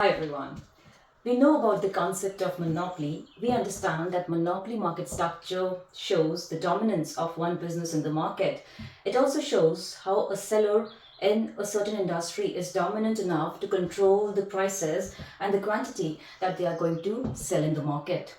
Hi everyone. We know about the concept of monopoly. We understand that monopoly market structure shows the dominance of one business in the market. It also shows how a seller in a certain industry is dominant enough to control the prices and the quantity that they are going to sell in the market.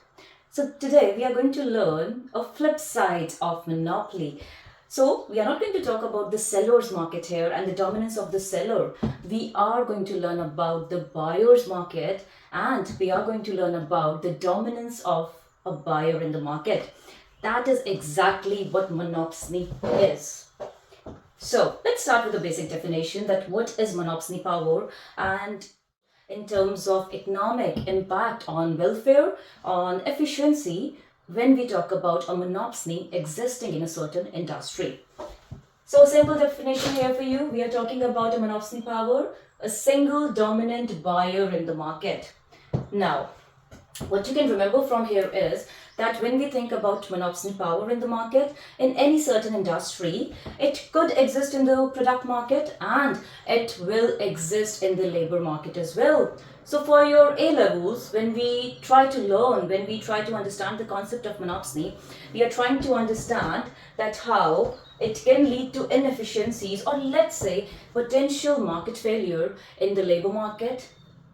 So today we are going to learn a flip side of monopoly. So we are not going to talk about the seller's market here and the dominance of the seller. We are going to learn about the buyer's market, and we are going to learn about the dominance of a buyer in the market. That is exactly what monopsony is. So let's start with the basic definition that what is monopsony power, and in terms of economic impact on welfare, on efficiency, when we talk about a monopsony existing in a certain industry. So, a simple definition here for you, we are talking about a monopsony power, a single dominant buyer in the market. Now, what you can remember from here is that when we think about monopsony power in the market, in any certain industry, it could exist in the product market and it will exist in the labor market as well. So for your A levels, when we try to learn, when we try to understand the concept of monopsony, we are trying to understand that how it can lead to inefficiencies, or let's say potential market failure in the labor market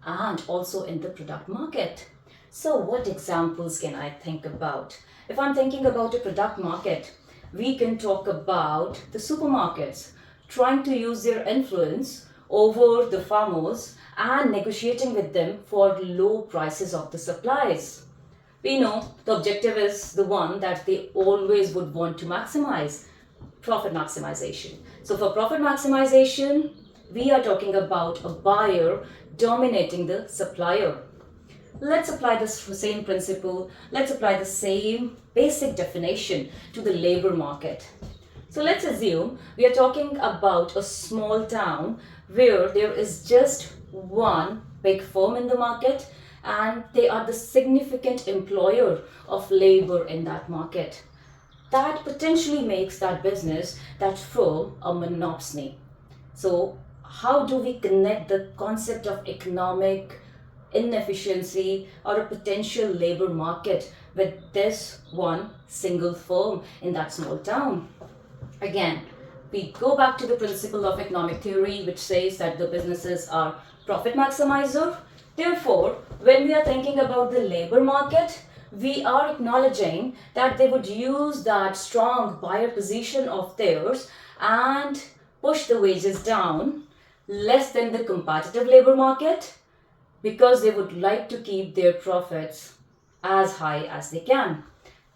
and also in the product market. So what examples can I think about? If I'm thinking about a product market, we can talk about the supermarkets trying to use their influence over the farmers and negotiating with them for low prices of the supplies. We know the objective is the one that they always would want to maximize, profit maximization. So for profit maximization, we are talking about a buyer dominating the supplier. Let's apply this same principle, let's apply the same basic definition to the labor market. So let's assume we are talking about a small town where there is just one big firm in the market and they are the significant employer of labor in that market. That potentially makes that business, that firm, a monopsony. So how do we connect the concept of economic inefficiency or a potential labor market with this one single firm in that small town? Again, we go back to the principle of economic theory, which says that the businesses are profit maximizer. Therefore, when we are thinking about the labor market, we are acknowledging that they would use that strong buyer position of theirs and push the wages down less than the competitive labor market, because they would like to keep their profits as high as they can,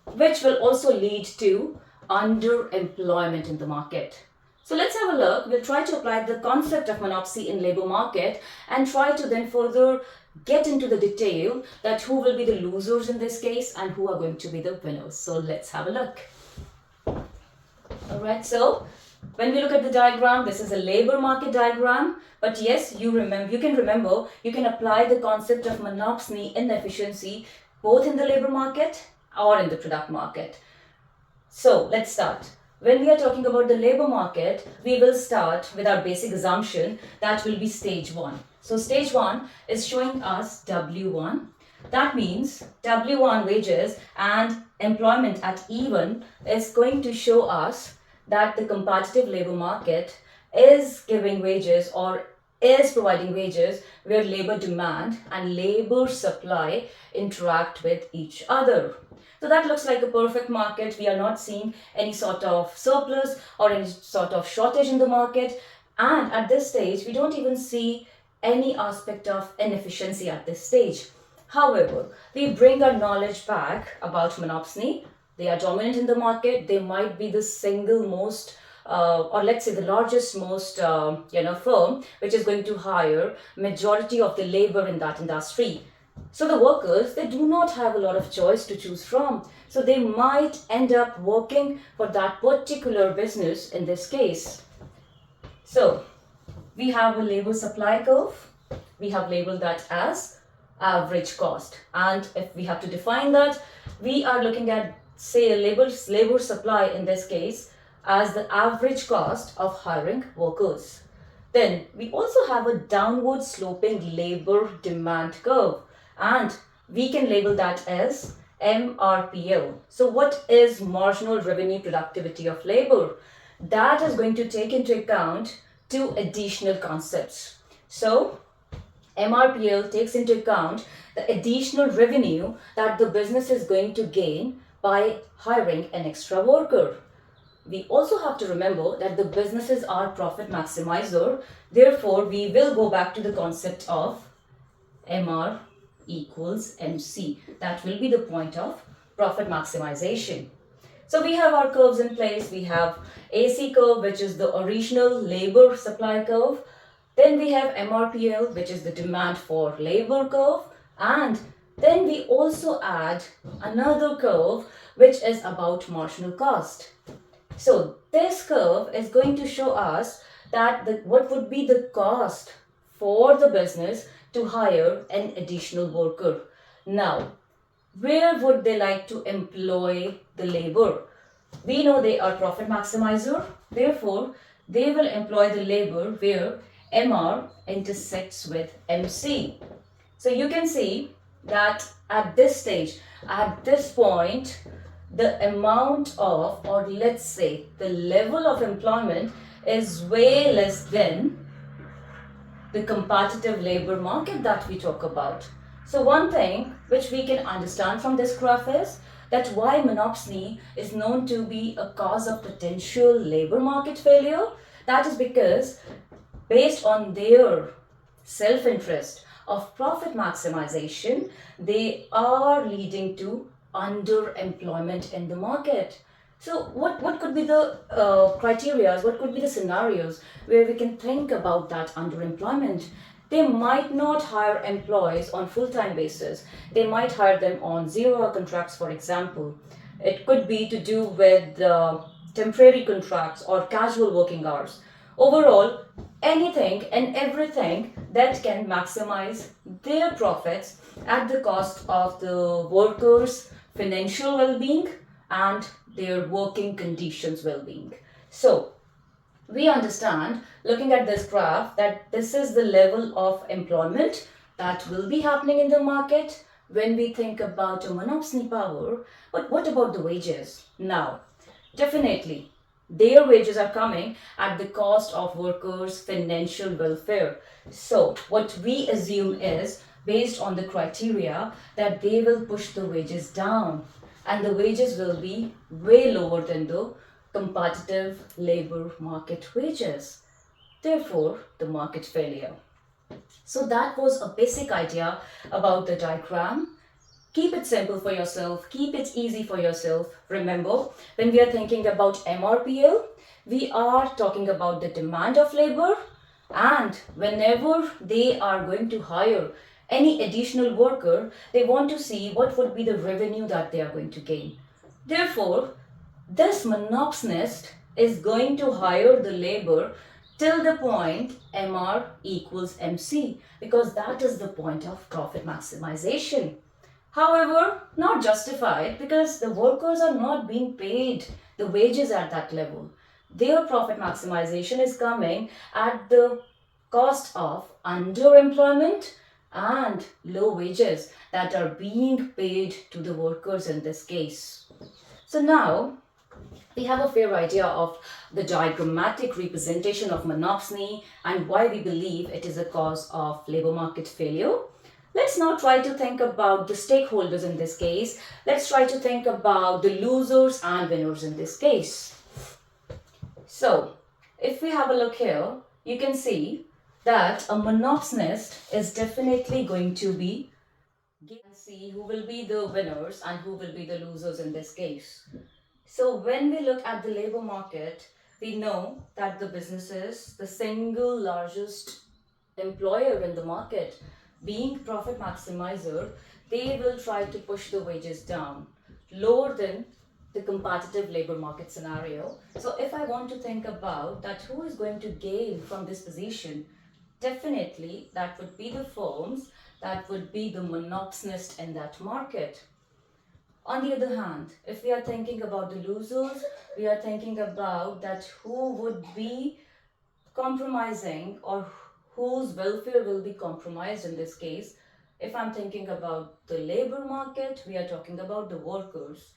which will also lead to underemployment in the market. So let's have a look. We'll try to apply the concept of monopsony in labor market and try to then further get into the detail that who will be the losers in this case and who are going to be the winners. So let's have a look. Alright, so when we look at the diagram, this is a labor market diagram. But yes, you can remember, you can apply the concept of monopsony inefficiency both in the labor market or in the product market. So let's start. When we are talking about the labor market, we will start with our basic assumption that will be stage 1. So stage 1 is showing us W1. That means W1 wages and employment at E1 is going to show us that the competitive labor market is giving wages or is providing wages where labor demand and labor supply interact with each other. So that looks like a perfect market. We are not seeing any sort of surplus or any sort of shortage in the market. And at this stage, we don't even see any aspect of inefficiency at this stage. However, we bring our knowledge back about monopsony. They are dominant in the market. They might be the single most or let's say the largest most firm which is going to hire majority of the labor in that industry. So the workers, they do not have a lot of choice to choose from. So they might end up working for that particular business in this case. So we have a labor supply curve. We have labeled that as average cost. And if we have to define that, we are looking at, say, a labor supply in this case as the average cost of hiring workers. Then we also have a downward sloping labor demand curve, and we can label that as MRPL. So what is marginal revenue productivity of labor? That is going to take into account two additional concepts. So MRPL takes into account the additional revenue that the business is going to gain by hiring an extra worker. We also have to remember that the businesses are profit maximizer. Therefore, we will go back to the concept of MR equals MC. That will be the point of profit maximization. So we have our curves in place. We have AC curve, which is the original labor supply curve. Then we have MRPL, which is the demand for labor curve. And then we also add another curve, which is about marginal cost. So this curve is going to show us that what would be the cost for the business to hire an additional worker. Now, where would they like to employ the labor? We know they are profit maximizer, therefore they will employ the labor where MR intersects with MC. So you can see that at this stage, at this point, the amount of, or let's say the level of employment is way less than the competitive labor market that we talk about. So one thing which we can understand from this graph is that why monopsony is known to be a cause of potential labor market failure. That is because based on their self-interest of profit maximization, they are leading to underemployment in the market. So what could be the criteria, what could be the scenarios where we can think about that underemployment? They might not hire employees on full-time basis. They might hire them on zero-hour contracts, for example. It could be to do with temporary contracts or casual working hours. Overall, anything and everything that can maximize their profits at the cost of the workers' financial well-being and their working conditions well-being. So, we understand looking at this graph that this is the level of employment that will be happening in the market when we think about a monopsony power. But what about the wages? Now, definitely their wages are coming at the cost of workers' financial welfare. So what we assume is based on the criteria that they will push the wages down, and the wages will be way lower than the competitive labor market wages. Therefore, the market failure. So that was a basic idea about the diagram. Keep it simple for yourself, keep it easy for yourself. Remember, when we are thinking about MRPL, we are talking about the demand of labor, and whenever they are going to hire any additional worker, they want to see what would be the revenue that they are going to gain. Therefore, this monopsonist is going to hire the labor till the point MR equals MC, because that is the point of profit maximization. However, not justified because the workers are not being paid the wages at that level. Their profit maximization is coming at the cost of underemployment and low wages that are being paid to the workers in this case. So now we have a fair idea of the diagrammatic representation of monopsony and why we believe it is a cause of labor market failure. Let's now try to think about the stakeholders in this case. Let's try to think about the losers and winners in this case. So, if we have a look here, you can see that a monopsonist is definitely going to be, see who will be the winners and who will be the losers in this case. So when we look at the labor market, we know that the businesses, the single largest employer in the market, being profit maximizer, they will try to push the wages down lower than the competitive labor market scenario. So if I want to think about that who is going to gain from this position, definitely that would be the firms, that would be the monopsonist in that market. On the other hand, if we are thinking about the losers, we are thinking about that who would be compromising, or whose welfare will be compromised in this case. If I'm thinking about the labor market, we are talking about the workers,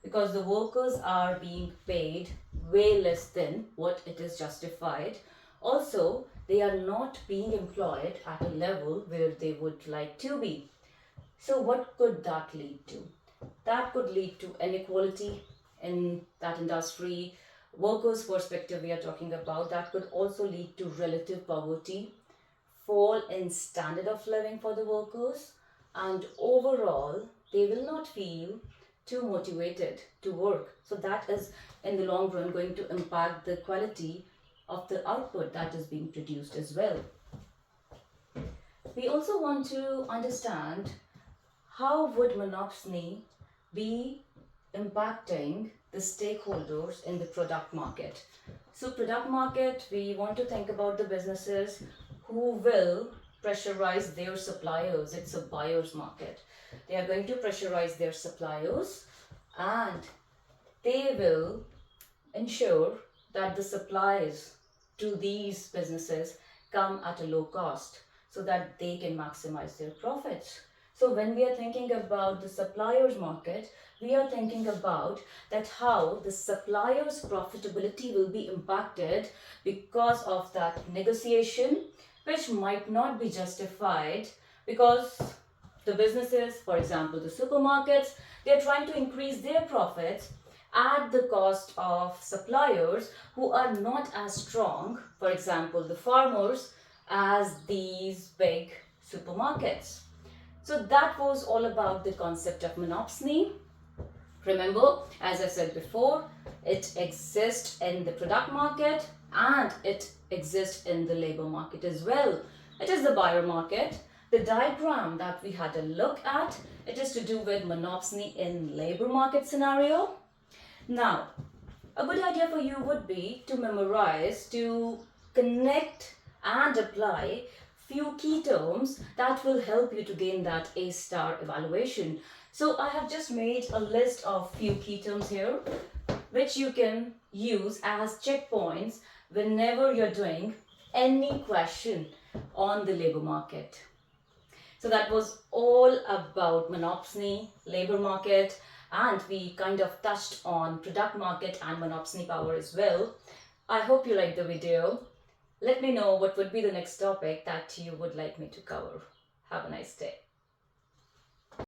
because the workers are being paid way less than what it is justified. Also, they are not being employed at a level where they would like to be. So, what could that lead to? That could lead to inequality in that industry. Workers' perspective, we are talking about, that could also lead to relative poverty, fall in standard of living for the workers, and overall, they will not feel too motivated to work. So, that is in the long run going to impact the quality of the output that is being produced as well. We also want to understand how would monopsony be impacting the stakeholders in the product market. So product market, we want to think about the businesses who will pressurize their suppliers. It's a buyer's market. They are going to pressurize their suppliers, and they will ensure that the supplies to these businesses come at a low cost so that they can maximize their profits. So when we are thinking about the suppliers market, we are thinking about that how the suppliers profitability will be impacted because of that negotiation, which might not be justified, because the businesses, for example the supermarkets, they are trying to increase their profits at the cost of suppliers who are not as strong, for example the farmers, as these big supermarkets. So that was all about the concept of monopsony. Remember, as I said before, it exists in the product market and it exists in the labor market as well. It is the buyer market. The diagram that we had a look at, it is to do with monopsony in labor market scenario. Now, a good idea for you would be to memorize, to connect and apply few key terms that will help you to gain that A-star evaluation. So I have just made a list of few key terms here, which you can use as checkpoints whenever you're doing any question on the labor market. So that was all about monopsony, labor market, and we kind of touched on product market and monopsony power as well. I hope you liked the video. Let me know what would be the next topic that you would like me to cover. Have a nice day.